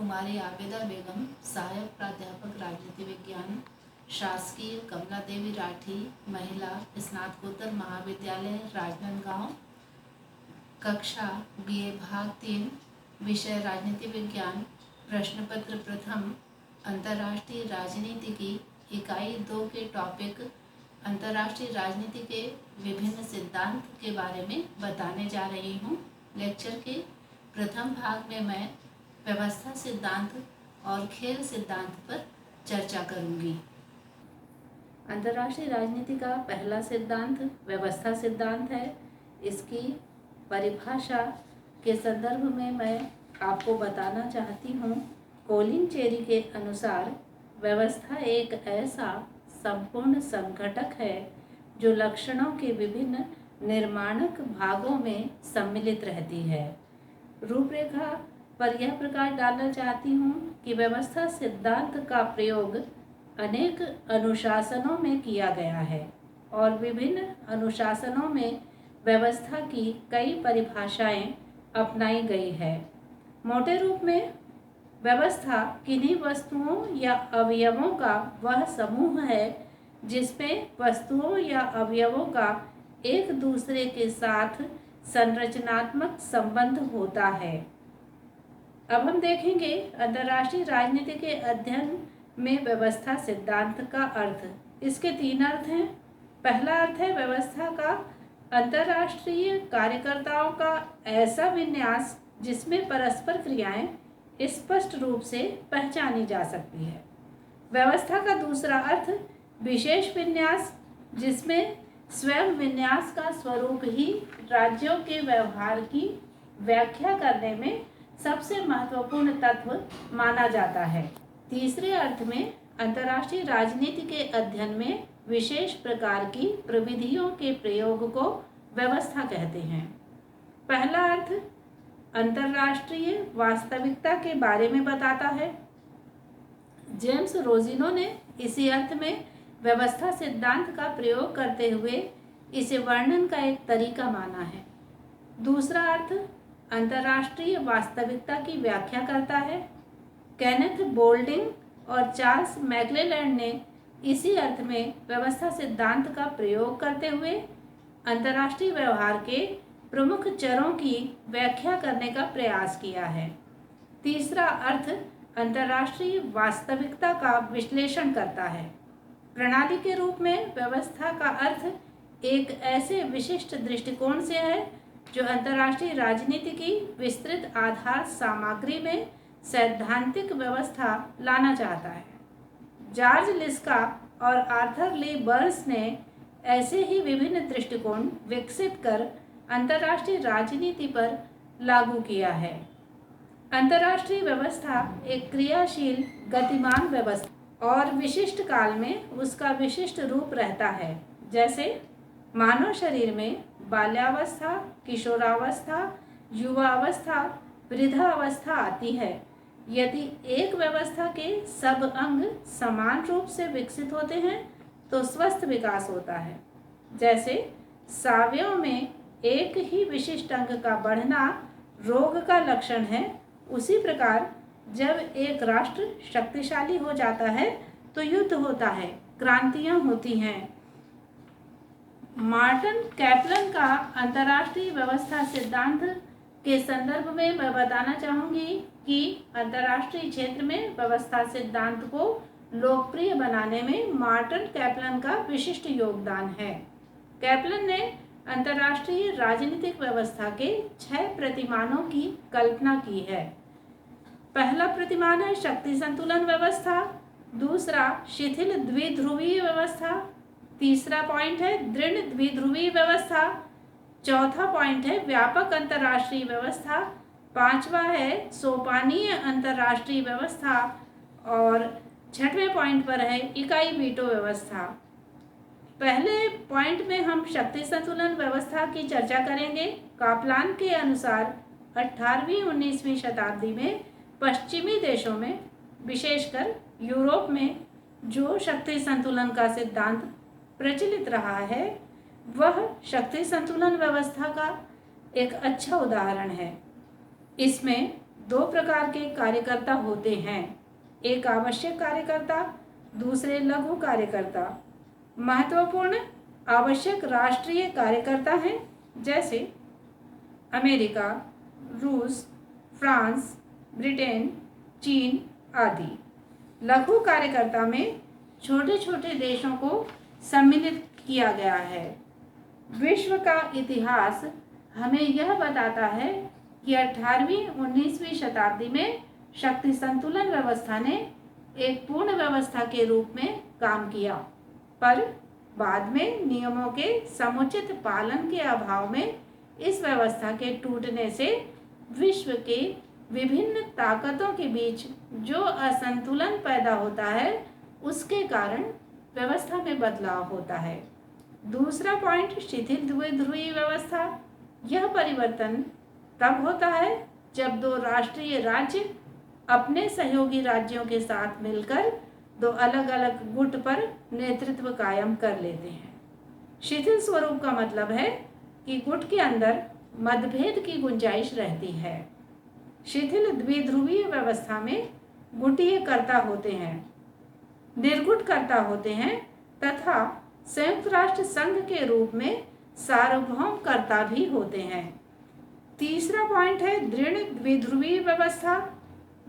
कुमारी आबिदा बेगम, सहायक प्राध्यापक राजनीति विज्ञान, शासकीय कमला देवी राठी महिला स्नातकोत्तर महाविद्यालय राजनांदगांव, कक्षा BA भाग 3, विषय राजनीति विज्ञान, प्रश्न पत्र प्रथम, अंतर्राष्ट्रीय राजनीति की इकाई 2 के टॉपिक अंतर्राष्ट्रीय राजनीति के विभिन्न सिद्धांत के बारे में बताने जा रही हूँ। लेक्चर के प्रथम भाग में मैं व्यवस्था सिद्धांत और खेल सिद्धांत पर चर्चा करूँगी। अंतर्राष्ट्रीय राजनीति का पहला सिद्धांत व्यवस्था सिद्धांत है। इसकी परिभाषा के संदर्भ में मैं आपको बताना चाहती हूँ। कोलिन चेरी के अनुसार व्यवस्था एक ऐसा संपूर्ण संघटक है जो लक्षणों के विभिन्न निर्माणक भागों में सम्मिलित रहती है। रूपरेखा पर यह प्रकाश डालना चाहती हूँ कि व्यवस्था सिद्धांत का प्रयोग अनेक अनुशासनों में किया गया है और विभिन्न अनुशासनों में व्यवस्था की कई परिभाषाएं अपनाई गई है। मोटे रूप में व्यवस्था किन्हीं वस्तुओं या अवयवों का वह समूह है जिसमें वस्तुओं या अवयवों का एक दूसरे के साथ संरचनात्मक संबंध होता है। अब हम देखेंगे अंतर्राष्ट्रीय राजनीति के अध्ययन में व्यवस्था सिद्धांत का अर्थ। इसके 3 अर्थ हैं। पहला अर्थ है व्यवस्था का अंतर्राष्ट्रीय कार्यकर्ताओं का ऐसा विन्यास जिसमें परस्पर क्रियाएं स्पष्ट रूप से पहचानी जा सकती है। व्यवस्था का दूसरा अर्थ विशेष विन्यास जिसमें स्वयं विन्यास का स्वरूप ही राज्यों के व्यवहार की व्याख्या करने में सबसे महत्वपूर्ण तत्व माना जाता है। तीसरे अर्थ में अंतर्राष्ट्रीय राजनीति के अध्ययन में विशेष प्रकार की प्रविधियों के प्रयोग को व्यवस्था कहते हैं। पहला अर्थ अंतर्राष्ट्रीय वास्तविकता के बारे में बताता है। जेम्स रोजिनो ने इसी अर्थ में व्यवस्था सिद्धांत का प्रयोग करते हुए इसे वर्णन का एक तरीका माना है। दूसरा अर्थ अंतर्राष्ट्रीय वास्तविकता की व्याख्या करता है। केनेथ बोल्डिंग और चार्ल्स मैक्लेलैंड ने इसी अर्थ में व्यवस्था सिद्धांत का प्रयोग करते हुए अंतर्राष्ट्रीय व्यवहार के प्रमुख चरों की व्याख्या करने का प्रयास किया है। तीसरा अर्थ अंतर्राष्ट्रीय वास्तविकता का विश्लेषण करता है। प्रणाली के रूप में व्यवस्था का अर्थ एक ऐसे विशिष्ट दृष्टिकोण से है जो अंतर्राष्ट्रीय राजनीति की विस्तृत आधार सामग्री में सैद्धांतिक व्यवस्था लाना चाहता है। जॉर्ज लिस्का और आर्थर ली बर्न्स ने ऐसे ही विभिन्न दृष्टिकोण विकसित कर अंतर्राष्ट्रीय राजनीति पर लागू किया है। अंतर्राष्ट्रीय व्यवस्था एक क्रियाशील गतिमान व्यवस्था और विशिष्ट काल में उसका विशिष्ट रूप रहता है। जैसे मानव शरीर में बाल्यावस्था, किशोरावस्था, युवावस्था, वृद्धावस्था आती है। यदि एक व्यवस्था के सब अंग समान रूप से विकसित होते हैं तो स्वस्थ विकास होता है। जैसे सावयव में एक ही विशिष्ट अंग का बढ़ना रोग का लक्षण है, उसी प्रकार जब एक राष्ट्र शक्तिशाली हो जाता है तो युद्ध होता है, क्रांतियां होती हैं। मार्टिन कैपलन का अंतर्राष्ट्रीय व्यवस्था सिद्धांत के संदर्भ में मैं बताना चाहूँगी कि अंतर्राष्ट्रीय क्षेत्र में व्यवस्था सिद्धांत को लोकप्रिय बनाने में मार्टिन कैपलन का विशिष्ट योगदान है। कैपलन ने अंतर्राष्ट्रीय राजनीतिक व्यवस्था के 6 प्रतिमानों की कल्पना की है। पहला प्रतिमान है शक्ति संतुलन व्यवस्था, दूसरा शिथिल द्विध्रुवीय व्यवस्था, तीसरा पॉइंट है दृढ़ द्विध्रुवीय व्यवस्था, चौथा पॉइंट है व्यापक अंतर्राष्ट्रीय व्यवस्था, पांचवा है सोपानीय अंतर्राष्ट्रीय व्यवस्था और छठवें पॉइंट पर है इकाई वीटो व्यवस्था। पहले पॉइंट में हम शक्ति संतुलन व्यवस्था की चर्चा करेंगे। कापलान के अनुसार 18वीं-19वीं शताब्दी में पश्चिमी देशों में, विशेषकर यूरोप में जो शक्ति संतुलन का सिद्धांत प्रचलित रहा है वह शक्ति संतुलन व्यवस्था का एक अच्छा उदाहरण है। इसमें दो प्रकार के कार्यकर्ता होते हैं, एक आवश्यक कार्यकर्ता, दूसरे लघु कार्यकर्ता। महत्वपूर्ण आवश्यक राष्ट्रीय कार्यकर्ता हैं जैसे अमेरिका, रूस, फ्रांस, ब्रिटेन, चीन आदि। लघु कार्यकर्ता में छोटे छोटे देशों को सम्मिलित किया गया है। विश्व का इतिहास हमें यह बताता है कि 18वीं-19वीं शताब्दी में शक्ति संतुलन व्यवस्था ने एक पूर्ण व्यवस्था के रूप में काम किया, पर बाद में नियमों के समुचित पालन के अभाव में इस व्यवस्था के टूटने से विश्व के विभिन्न ताकतों के बीच जो असंतुलन पैदा होता है, उसके कारण व्यवस्था में बदलाव होता है। दूसरा पॉइंट, शिथिल द्विध्रुवीय व्यवस्था। यह परिवर्तन तब होता है जब दो राष्ट्रीय राज्य अपने सहयोगी राज्यों के साथ मिलकर दो अलग अलग गुट पर नेतृत्व कायम कर लेते हैं। शिथिल स्वरूप का मतलब है कि गुट के अंदर मतभेद की गुंजाइश रहती है। शिथिल द्विध्रुवीय व्यवस्था में गुटीय कर्ता होते हैं, निर्गुट कर्ता होते हैं तथा संयुक्त राष्ट्र संघ के रूप में सार्वभौम कर्ता भी होते हैं। तीसरा पॉइंट है दृढ़ द्विध्रुवीय व्यवस्था।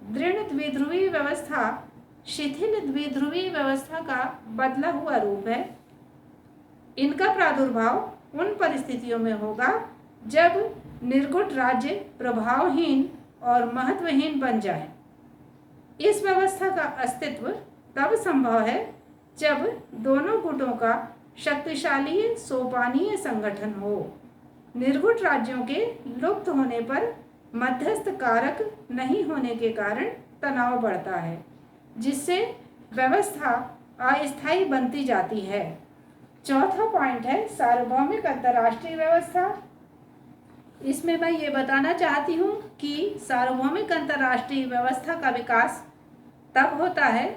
दृढ़ द्विध्रुवीय व्यवस्था शिथिल द्विध्रुवीय व्यवस्था का बदला हुआ रूप है। इनका प्रादुर्भाव उन परिस्थितियों में होगा जब निर्गुट राज्य प्रभावहीन और महत्वहीन बन जाए। इस व्यवस्था का अस्तित्व तब संभव है जब दोनों गुटों का शक्तिशाली सोपानीय संगठन हो। निर्गुट राज्यों के लुप्त होने पर मध्यस्थ कारक नहीं होने के कारण तनाव बढ़ता है, जिससे व्यवस्था अस्थायी बनती जाती है। चौथा पॉइंट है सार्वभौमिक अंतर्राष्ट्रीय व्यवस्था। इसमें मैं ये बताना चाहती हूँ कि सार्वभौमिक अंतर्राष्ट्रीय व्यवस्था का विकास तब होता है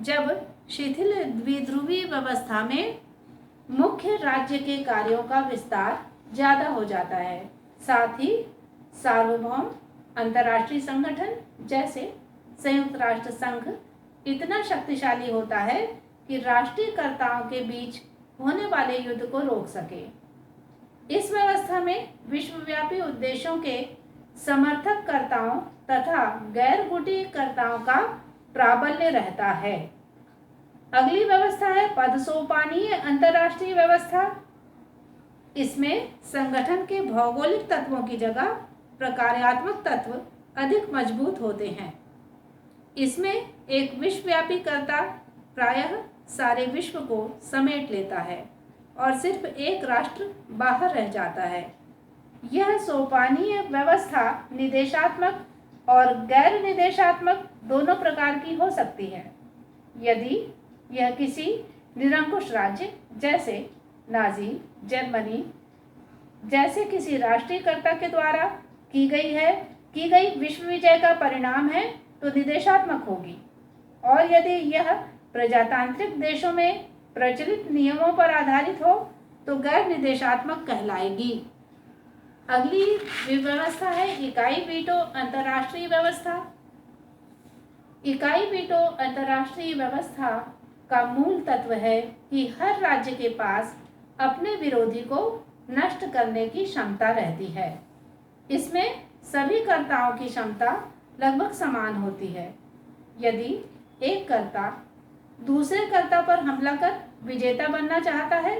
जब शिथिल द्विध्रुवीय व्यवस्था में मुख्य राज्य के कार्यों का विस्तार ज़्यादा हो जाता है। साथ ही सार्वभौम अंतर्राष्ट्रीय संगठन जैसे संयुक्त राष्ट्र संघ इतना शक्तिशाली होता है कि राष्ट्रीयकर्ताओं के बीच होने वाले युद्ध को रोक सके। इस व्यवस्था में विश्वव्यापी उद्देश्यों के समर्थक कर्ताओं तथा गैर गुटीय कर्ताओं का प्राबल्य रहता है। अगली व्यवस्था है पदसोपानीय अंतर्राष्ट्रीय व्यवस्था। इसमें संगठन के भौगोलिक तत्वों की जगह प्रकार्यात्मक तत्व अधिक मजबूत होते हैं। इसमें एक विश्वव्यापी कर्ता प्रायः सारे विश्व को समेट लेता है और सिर्फ एक राष्ट्र बाहर रह जाता है। यह सोपानीय व्यवस्था निदेशात्मक और गैर निदेशात्मक दोनों प्रकार की हो सकती है। यदि यह किसी निरंकुश राज्य जैसे नाजी जर्मनी जैसे किसी राष्ट्रीयकर्ता के द्वारा की गई विश्व विजय का परिणाम है तो निदेशात्मक होगी, और यदि यह प्रजातांत्रिक देशों में प्रचलित नियमों पर आधारित हो तो गैर निदेशात्मक कहलाएगी। अगली व्यवस्था है इकाई वीटो अंतर्राष्ट्रीय व्यवस्था। इकाई वीटो अंतर्राष्ट्रीय व्यवस्था का मूल तत्व है कि हर राज्य के पास अपने विरोधी को नष्ट करने की क्षमता रहती है। इसमें सभी कर्ताओं की क्षमता लगभग समान होती है। यदि एक कर्ता दूसरे कर्ता पर हमला कर विजेता बनना चाहता है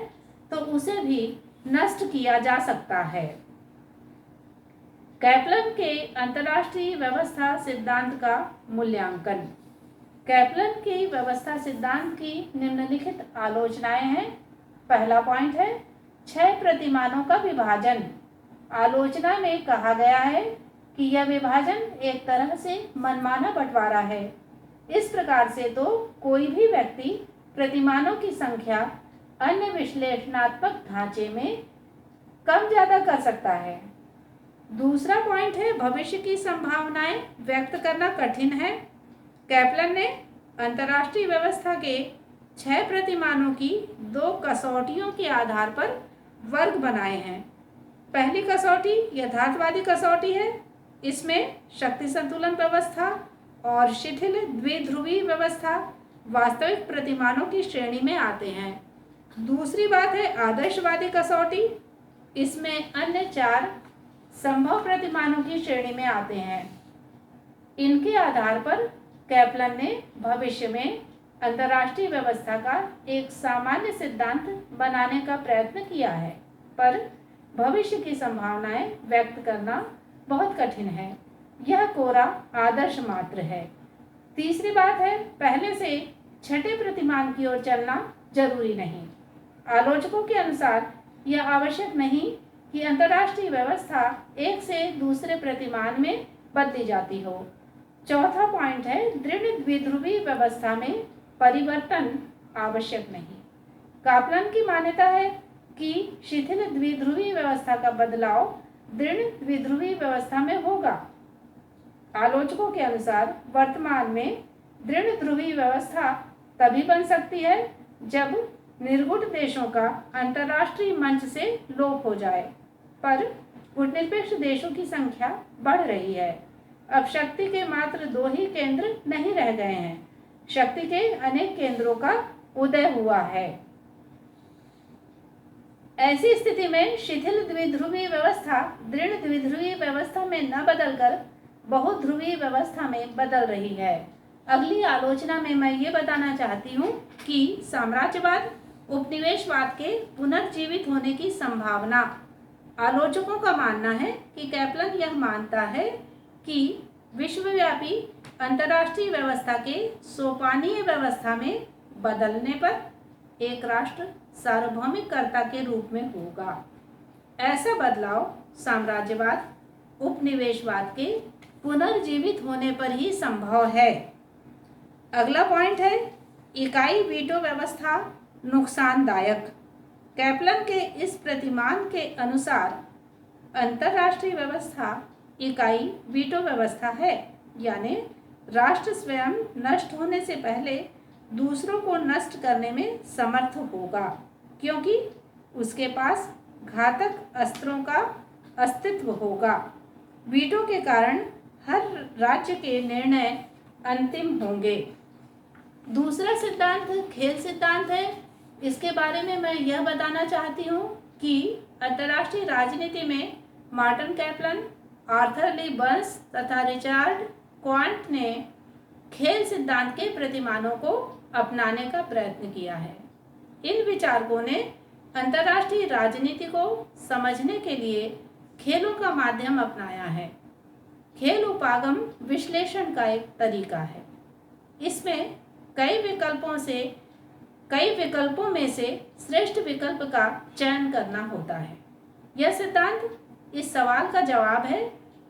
तो उसे भी नष्ट किया जा सकता है। कैप्लन के अंतर्राष्ट्रीय व्यवस्था सिद्धांत का मूल्यांकन। कैप्लन की व्यवस्था सिद्धांत की निम्नलिखित आलोचनाएं हैं। पहला पॉइंट है 6 प्रतिमानों का विभाजन। आलोचना में कहा गया है कि यह विभाजन एक तरह से मनमाना बंटवारा है। इस प्रकार से तो कोई भी व्यक्ति प्रतिमानों की संख्या अन्य विश्लेषणात्मक ढांचे में कम ज्यादा कर सकता है। दूसरा पॉइंट है भविष्य की संभावनाएं व्यक्त करना कठिन है। कैप्लन ने अंतर्राष्ट्रीय व्यवस्था के 6 प्रतिमानों की 2 कसौटियों के आधार पर वर्ग बनाए हैं। पहली कसौटी यथार्थवादी कसौटी है। इसमें शक्ति संतुलन व्यवस्था और शिथिल द्विध्रुवी व्यवस्था वास्तविक प्रतिमानों की श्रेणी में आते हैं। दूसरी बात है आदर्शवादी कसौटी। इसमें अन्य 4 संभव प्रतिमानों की श्रेणी में आते हैं। इनके आधार पर कैपलन ने भविष्य में अंतर्राष्ट्रीय व्यवस्था का एक सामान्य सिद्धांत बनाने का प्रयत्न किया है, पर भविष्य की संभावनाएं व्यक्त करना बहुत कठिन है। यह कोरा आदर्श मात्र है। तीसरी बात है पहले से छठे प्रतिमान की ओर चलना जरूरी नहीं। आलोचकों के अनुसार यह आवश्यक नहीं कि अंतर्राष्ट्रीय व्यवस्था एक से दूसरे प्रतिमान में बदली जाती हो। चौथा पॉइंट है दृढ़ द्विध्रुवी व्यवस्था में परिवर्तन आवश्यक नहीं। कैपलन की मान्यता है कि शिथिल द्विध्रुवी व्यवस्था का बदलाव दृढ़ द्विध्रुवी व्यवस्था में होगा। आलोचकों के अनुसार वर्तमान में दृढ़ ध्रुवी व्यवस्था तभी बन सकती है जब निर्गुण देशों का अंतर्राष्ट्रीय मंच से लोप हो जाए, पर गुटनिरपेक्ष देशों की संख्या बढ़ रही है। अब शक्ति के मात्र 2 ही केंद्र नहीं रह गए हैं, शक्ति के अनेक केंद्रों का उदय हुआ है। ऐसी स्थिति में शिथिल द्विध्रुवी व्यवस्था दृढ़ द्विध्रुवी व्यवस्था में न बदलकर बहुध्रुवी व्यवस्था में बदल रही है। अगली आलोचना में मैं ये बताना चाहती हूँ कि साम्राज्यवाद उपनिवेशवाद के पुनर्जीवित होने की संभावना। आलोचकों का मानना है कि कैपलन यह मानता है कि विश्वव्यापी अंतर्राष्ट्रीय व्यवस्था के सोपानीय व्यवस्था में बदलने पर एक राष्ट्र सार्वभौमिक कर्ता के रूप में होगा। ऐसा बदलाव साम्राज्यवाद उपनिवेशवाद के पुनर्जीवित होने पर ही संभव है। अगला पॉइंट है इकाई वीटो व्यवस्था नुकसानदायक। कैपलन के इस प्रतिमान के अनुसार अंतर्राष्ट्रीय व्यवस्था इकाई वीटो व्यवस्था है, यानी राष्ट्र स्वयं नष्ट होने से पहले दूसरों को नष्ट करने में समर्थ होगा, क्योंकि उसके पास घातक अस्त्रों का अस्तित्व होगा। वीटो के कारण हर राज्य के निर्णय अंतिम होंगे। दूसरा सिद्धांत खेल सिद्धांत है। इसके बारे में मैं यह बताना चाहती हूँ कि अंतर्राष्ट्रीय राजनीति में मार्टिन कैपलन, आर्थर ली बर्न्स तथा रिचर्ड क्वांट ने खेल सिद्धांत के प्रतिमानों को अपनाने का प्रयत्न किया है। इन विचारकों ने अंतर्राष्ट्रीय राजनीति को समझने के लिए खेलों का माध्यम अपनाया है। खेल उपागम विश्लेषण का एक तरीका है। इसमें कई विकल्पों में से श्रेष्ठ विकल्प का चयन करना होता है। यह सिद्धांत इस सवाल का जवाब है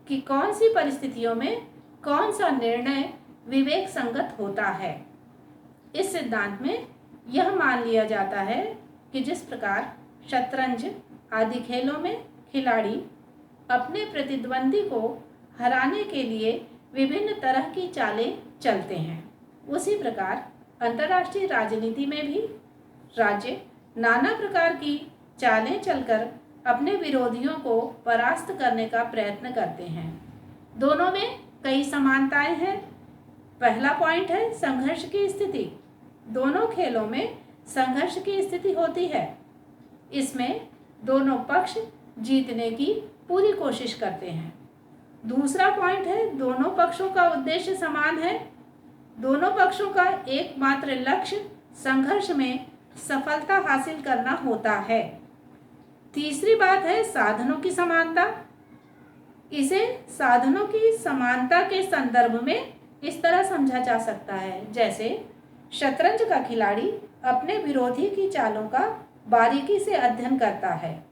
कि कौन सी परिस्थितियों में कौन सा निर्णय विवेक संगत होता है। इस सिद्धांत में यह मान लिया जाता है कि जिस प्रकार शतरंज आदि खेलों में खिलाड़ी अपने प्रतिद्वंदी को हराने के लिए विभिन्न तरह की चालें चलते हैं, उसी प्रकार अंतर्राष्ट्रीय राजनीति में भी राज्य नाना प्रकार की चालें चलकर अपने विरोधियों को परास्त करने का प्रयत्न करते हैं। दोनों में कई समानताएं हैं। पहला पॉइंट है संघर्ष की स्थिति। दोनों खेलों में संघर्ष की स्थिति होती है। इसमें दोनों पक्ष जीतने की पूरी कोशिश करते हैं। दूसरा पॉइंट है दोनों पक्षों का उद्देश्य समान है। दोनों पक्षों का एकमात्र लक्ष्य संघर्ष में सफलता हासिल करना होता है। तीसरी बात है साधनों की समानता। इसे साधनों की समानता के संदर्भ में इस तरह समझा जा सकता है, जैसे शतरंज का खिलाड़ी अपने विरोधी की चालों का बारीकी से अध्ययन करता है।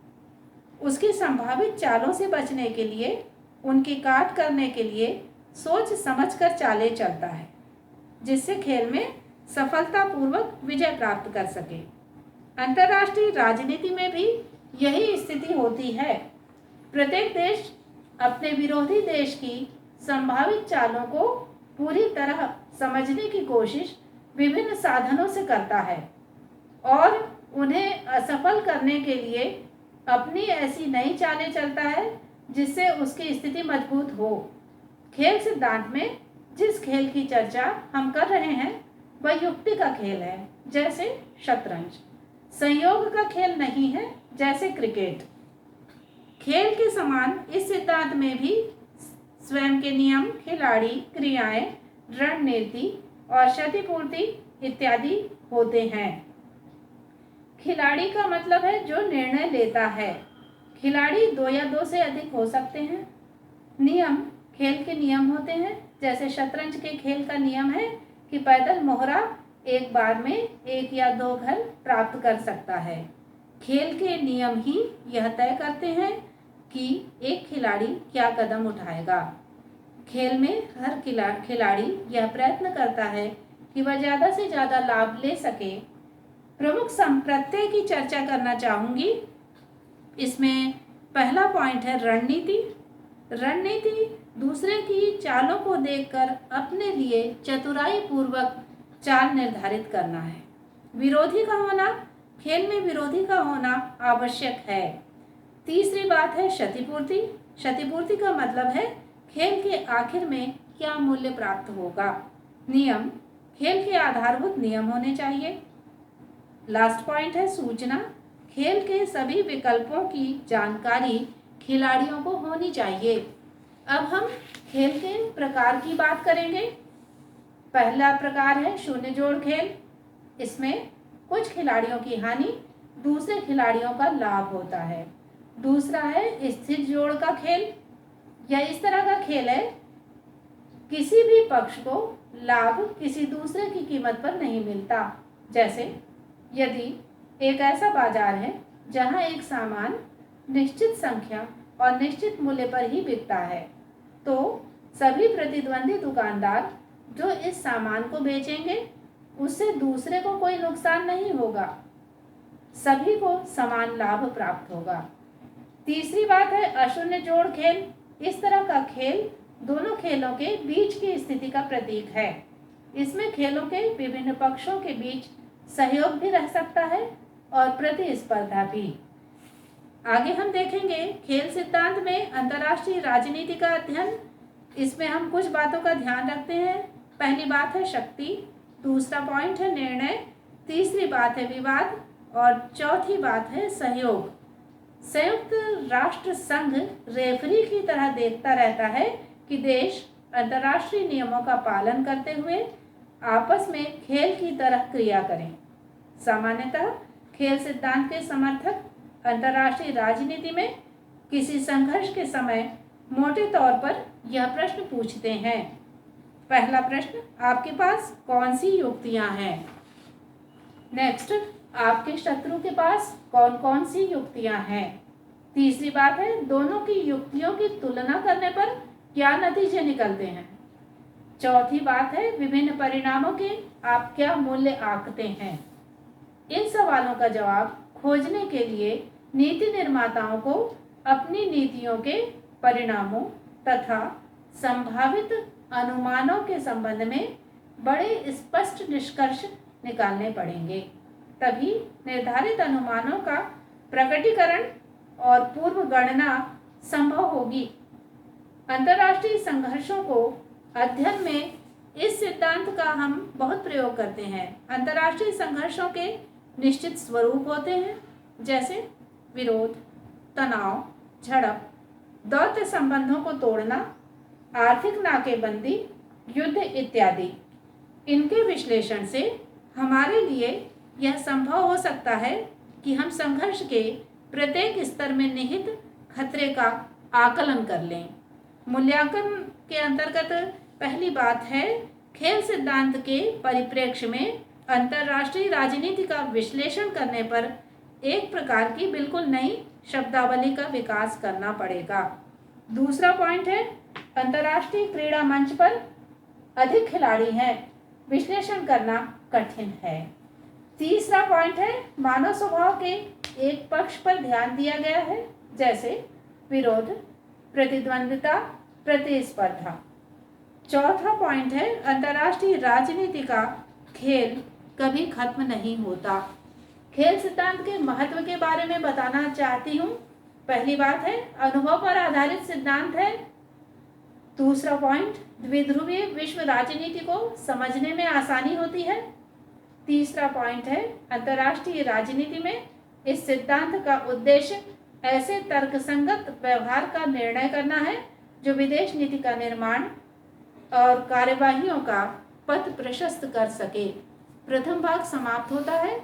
उसकी संभावित चालों से बचने के लिए, उनकी काट करने के लिए सोच समझकर चालें चलता है, जिससे खेल में सफलतापूर्वक विजय प्राप्त कर सके। अंतर्राष्ट्रीय राजनीति में भी यही स्थिति होती है। प्रत्येक देश अपने विरोधी देश की संभावित चालों को पूरी तरह समझने की कोशिश विभिन्न साधनों से करता है और उन्हें असफल करने के लिए अपनी ऐसी नई चालें चलता है जिससे उसकी स्थिति मजबूत हो। खेल सिद्धांत में जिस खेल की चर्चा हम कर रहे हैं वह युक्ति का खेल है, जैसे शतरंज। संयोग का खेल नहीं है, जैसे क्रिकेट। खेल के समान इस सिद्धांत में भी स्वयं के नियम, खिलाड़ी, क्रियाएं, रणनीति और क्षतिपूर्ति इत्यादि होते हैं। खिलाड़ी का मतलब है जो निर्णय लेता है। खिलाड़ी 2 या 2 से अधिक हो सकते हैं। नियम खेल के नियम होते हैं, जैसे शतरंज के खेल का नियम है कि पैदल मोहरा एक बार में 1 या 2 घर प्राप्त कर सकता है। खेल के नियम ही यह तय करते हैं कि एक खिलाड़ी क्या कदम उठाएगा। खेल में हर खिलाड़ी यह प्रयत्न करता है कि वह ज़्यादा से ज़्यादा लाभ ले सके। प्रमुख संप्रत्यय की चर्चा करना चाहूँगी। इसमें पहला पॉइंट है रणनीति। रणनीति दूसरे की चालों को देखकर अपने लिए चतुराई पूर्वक चाल निर्धारित करना है। विरोधी का होना, खेल में विरोधी का होना आवश्यक है। तीसरी बात है क्षतिपूर्ति। क्षतिपूर्ति का मतलब है खेल के आखिर में क्या मूल्य प्राप्त होगा। नियम, खेल के आधारभूत नियम होने चाहिए। लास्ट पॉइंट है सूचना। खेल के सभी विकल्पों की जानकारी खिलाड़ियों को होनी चाहिए। अब हम खेल के प्रकार की बात करेंगे। पहला प्रकार है शून्य जोड़ खेल। इसमें कुछ खिलाड़ियों की हानि, दूसरे खिलाड़ियों का लाभ होता है। दूसरा है स्थिर जोड़ का खेल। यह इस तरह का खेल है किसी भी पक्ष को लाभ किसी दूसरे की कीमत पर नहीं मिलता। जैसे यदि एक ऐसा बाजार है जहां एक सामान निश्चित संख्या और निश्चित मूल्य पर ही बिकता है, तो सभी प्रतिद्वंदी दुकानदार जो इस सामान को बेचेंगे उससे दूसरे को कोई नुकसान नहीं होगा, सभी को समान लाभ प्राप्त होगा। तीसरी बात है अशून्य जोड़ खेल। इस तरह का खेल दोनों खेलों के बीच की स्थिति का प्रतीक है। इसमें खेलों के विभिन्न पक्षों के बीच सहयोग भी रह सकता है और प्रतिस्पर्धा भी। आगे हम देखेंगे खेल सिद्धांत में अंतर्राष्ट्रीय राजनीति का अध्ययन। इसमें हम कुछ बातों का ध्यान रखते हैं। पहली बात है शक्ति, दूसरा पॉइंट है निर्णय, तीसरी बात है विवाद और चौथी बात है सहयोग। संयुक्त राष्ट्र संघ रेफरी की तरह देखता रहता है कि देश अंतर्राष्ट्रीय नियमों का पालन करते हुए आपस में खेल की तरह क्रिया करें। सामान्यतः खेल सिद्धांत के समर्थक अंतर्राष्ट्रीय राजनीति में किसी संघर्ष के समय मोटे तौर पर यह प्रश्न पूछते हैं। पहला प्रश्न, आपके पास कौन सी युक्तियां हैं? नेक्स्ट, आपके शत्रु के पास कौन कौन सी युक्तियां हैं? तीसरी बात है दोनों की युक्तियों की तुलना करने पर क्या नतीजे निकलते हैं? चौथी बात है विभिन्न परिणामों के आप क्या मूल्य आंकते हैं? इन सवालों का जवाब खोजने के लिए नीति निर्माताओं को अपनी नीतियों के परिणामों तथा संभावित अनुमानों के संबंध में बड़े स्पष्ट निष्कर्ष निकालने पड़ेंगे। तभी निर्धारित अनुमानों का प्रकटीकरण और पूर्व गणना संभव होगी। अंतर्राष्ट्रीय संघर्षों को अध्ययन में इस सिद्धांत का हम बहुत प्रयोग करते हैं। अंतर्राष्ट्रीय संघर्षों के निश्चित स्वरूप होते हैं, जैसे विरोध, तनाव, झड़प, दौत्य संबंधों को तोड़ना, आर्थिक नाकेबंदी, युद्ध इत्यादि। इनके विश्लेषण से हमारे लिए यह संभव हो सकता है कि हम संघर्ष के प्रत्येक स्तर में निहित खतरे का आकलन कर लें। मूल्यांकन के अंतर्गत पहली बात है खेल सिद्धांत के परिप्रेक्ष्य में अंतर्राष्ट्रीय राजनीति का विश्लेषण करने पर एक प्रकार की बिल्कुल नई शब्दावली का विकास करना पड़ेगा। दूसरा पॉइंट है अंतर्राष्ट्रीय क्रीड़ा मंच पर अधिक खिलाड़ी हैं, विश्लेषण करना कठिन है। तीसरा पॉइंट है मानव स्वभाव के एक पक्ष पर ध्यान दिया गया है, जैसे विरोध, प्रतिद्वंदिता, प्रतिस्पर्धा। चौथा पॉइंट है अंतर्राष्ट्रीय राजनीति का खेल कभी खत्म नहीं होता। खेल सिद्धांत के महत्व के बारे में बताना चाहती हूँ। पहली बात है अनुभव पर आधारित सिद्धांत है। दूसरा पॉइंट, द्विध्रुवीय विश्व राजनीति को समझने में आसानी होती है। तीसरा पॉइंट है, अंतर्राष्ट्रीय राजनीति में इस सिद्धांत का उद्देश्य ऐसे तर्कसंगत व्यवहार का निर्णय करना है जो विदेश नीति का निर्माण और कार्यवाहियों का पथ प्रशस्त कर सके। प्रथम भाग समाप्त होता है।